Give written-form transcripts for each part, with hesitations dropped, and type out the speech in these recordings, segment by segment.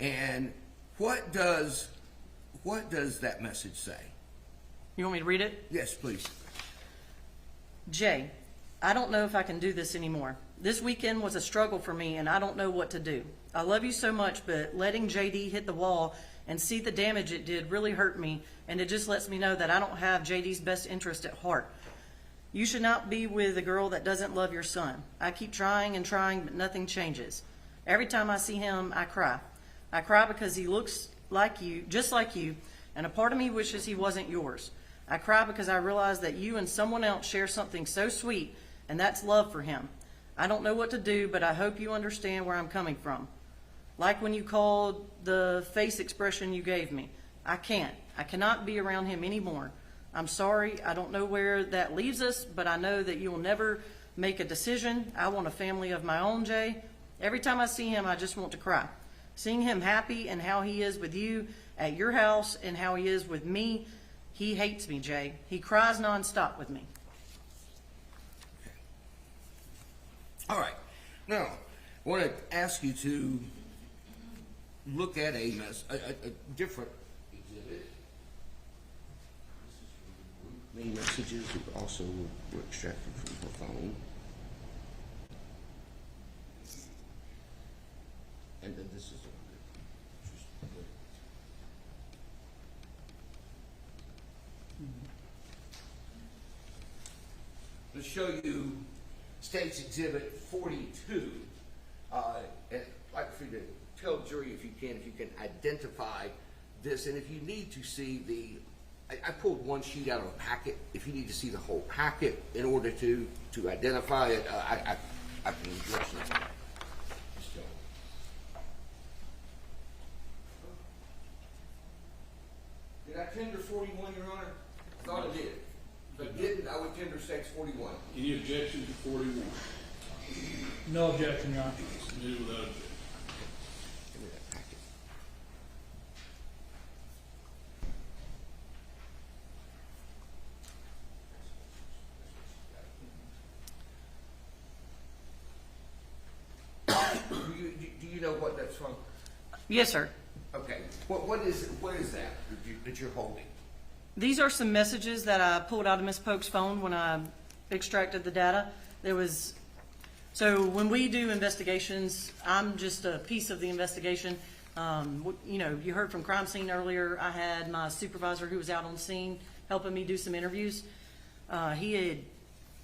And what does that message say? You want me to read it? Yes, please. Jay, I don't know if I can do this anymore. This weekend was a struggle for me and I don't know what to do. I love you so much, but letting JD hit the wall and see the damage it did really hurt me, and it just lets me know that I don't have JD's best interest at heart. You should not be with a girl that doesn't love your son. I keep trying and trying, but nothing changes. Every time I see him, I cry. I cry because he looks like you, just like you, and a part of me wishes he wasn't yours. I cry because I realize that you and someone else share something so sweet, and that's love for him. I don't know what to do, but I hope you understand where I'm coming from. Like when you called the face expression you gave me. I cannot be around him anymore. I'm sorry. I don't know where that leaves us, but I know that you will never make a decision. I want a family of my own, Jay. Every time I see him, I just want to cry. Seeing him happy and how he is with you at your house and how he is with me, he hates me, Jay. He cries nonstop with me. All right. Now, I want to ask you to look at a different exhibit. This is from the group main messages that also were extracted from her phone. And then this is the one that just show you State's Exhibit 42. And I'd like for you to tell the jury, if you can identify this, and if you need to see I pulled one sheet out of a packet. If you need to see the whole packet in order to identify it, I can address it. Did I tender 41, Your Honor? I thought I did. If I didn't, I would tender State's 41. Any objection to 41? No objection, Your Honor. Submitted without objection. Give me that packet. Do you know what that's from? Yes, sir. Okay. What is that that you're holding? These are some messages that I pulled out of Ms. Poague's phone when I extracted the data. So when we do investigations, I'm just a piece of the investigation. You heard from crime scene earlier. I had my supervisor who was out on scene helping me do some interviews. He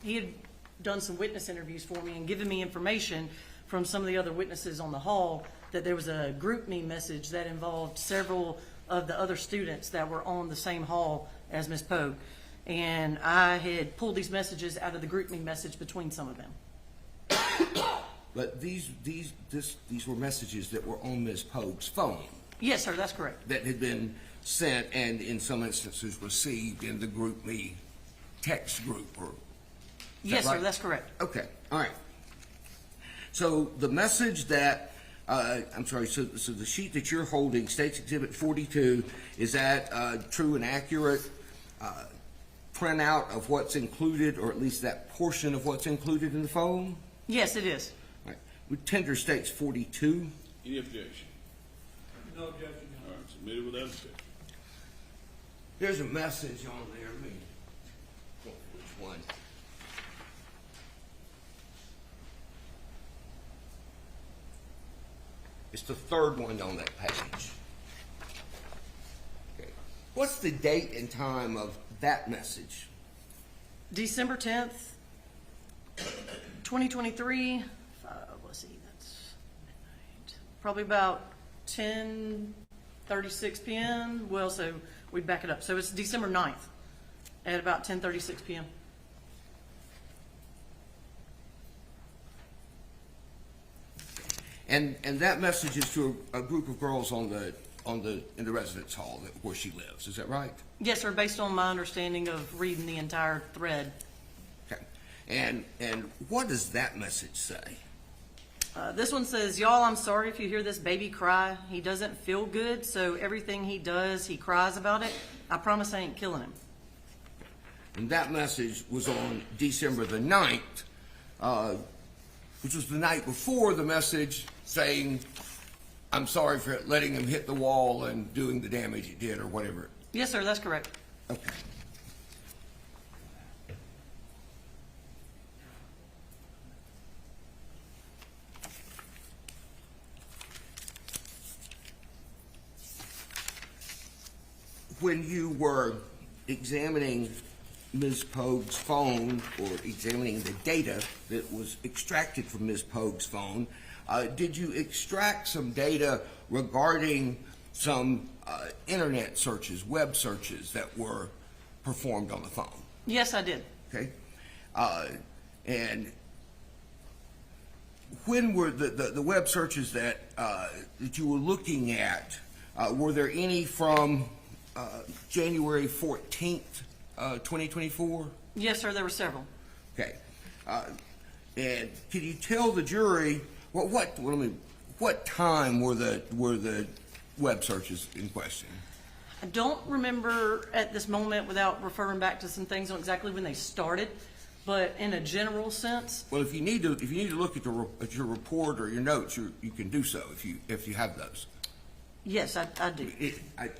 had done some witness interviews for me and given me information from some of the other witnesses on the hall that there was a group me message that involved several of the other students that were on the same hall as Ms. Poague. And I had pulled these messages out of the group me message between some of them. But these were messages that were on Ms. Poague's phone. Yes, sir, that's correct. That had been sent and in some instances received in the group me text group. Yes, right? sir, that's correct. Okay, all right. So the message that, so the sheet that you're holding, State's Exhibit 42, is that true and accurate printout of what's included, or at least that portion of what's included in the phone? Yes, it is. All right. We tender State's 42. Any objection? No objection, All right, submitted without objection. There's a message on there. Let me look for which one. It's the third one on that page. Okay. What's the date and time of that message? December 10th, 2023. Let's see, that's midnight. Probably about 10:36 p.m. Well, so we back it up. So it's December 9th at about 10:36 p.m. And that message is to a group of girls in the residence hall where she lives. Is that right? Yes, sir. Based on my understanding of reading the entire thread. Okay. And what does that message say? This one says, "Y'all, I'm sorry if you hear this baby cry. He doesn't feel good, so everything he does, he cries about it. I promise I ain't killing him." And that message was on December the 9th, which was the night before the message saying I'm sorry for letting him hit the wall and doing the damage it did or whatever. Yes, sir, that's correct. Okay. When you were examining Ms. Poague's phone or examining the data that was extracted from Ms. Poague's phone, did you extract some data regarding some internet searches, web searches that were performed on the phone? Yes, I did. Okay? And when were the web searches that you were looking at, were there any from January 14th, 2024? Yes, sir, there were several. Okay. And can you tell the jury what time were the web searches in question? I don't remember at this moment without referring back to some things on exactly when they started, but in a general sense, Well, if you need to look at your report or your notes, you can do so if you have those. yes, I do. I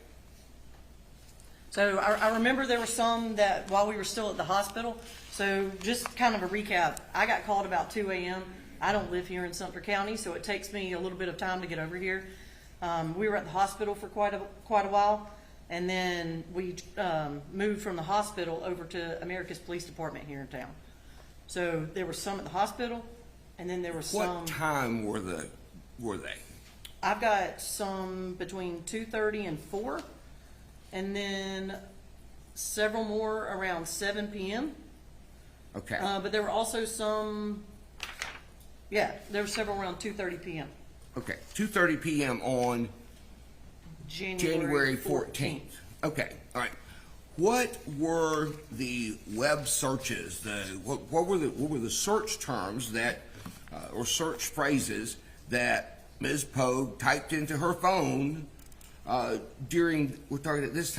So I remember there were some that while we were still at the hospital, so just kind of a recap, I got called about 2 a.m. I don't live here in Sumter County, so it takes me a little bit of time to get over here. We were at the hospital for quite a while, and then we moved from the hospital over to America's Police Department here in town. So there were some at the hospital, and then there were some. What time were they? I've got some between 2:30 and 4, and then several more around 7 p.m. Okay. But there were also some, there were several around 2:30 p.m. Okay. 2:30 p.m. on January 14th. Okay. All right. What were the web searches? What were the search terms that or search phrases that Ms. Poague typed into her phone during, we're talking at this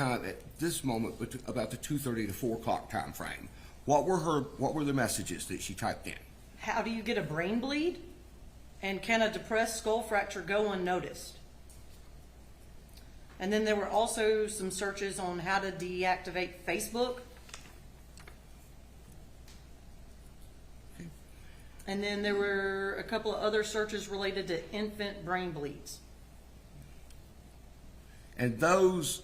moment, about the 2:30 to 4 o'clock time frame? What were the messages that she typed in? How do you get a brain bleed? And can a depressed skull fracture go unnoticed? And then there were also some searches on how to deactivate Facebook. And then there were a couple of other searches related to infant brain bleeds. And those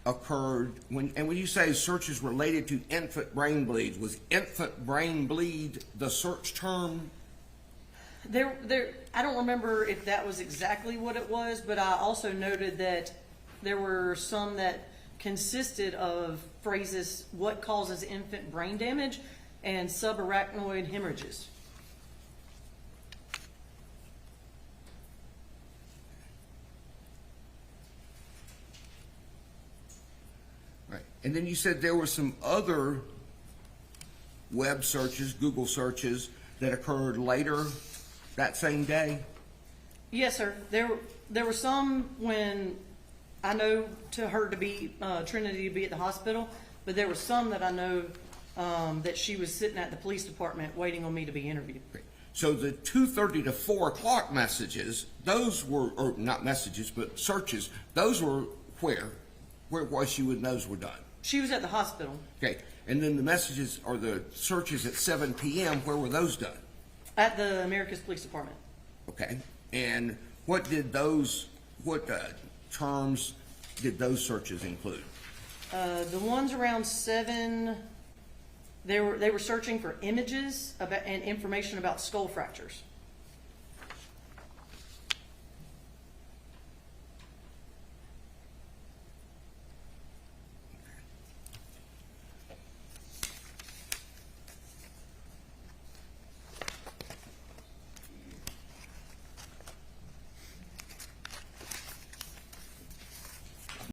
occurred when you say searches related to infant brain bleeds, was infant brain bleed the search term? I don't remember if that was exactly what it was, but I also noted that there were some that consisted of phrases, what causes infant brain damage, and subarachnoid hemorrhages. Right. And then you said there were some other web searches, Google searches, that occurred later that same day? Yes, sir. There were some when I know to her to be Trinity to be at the hospital, but there were some that I know that she was sitting at the police department waiting on me to be interviewed. So the 2:30 to 4 o'clock messages, those were, or not messages, but searches, those were where was she when those were done? She was at the hospital. Okay. And then the messages or the searches at 7 p.m., where were those done? At the America's Police Department. Okay. And what terms did those searches include? The ones around 7, they were searching for images about and information about skull fractures.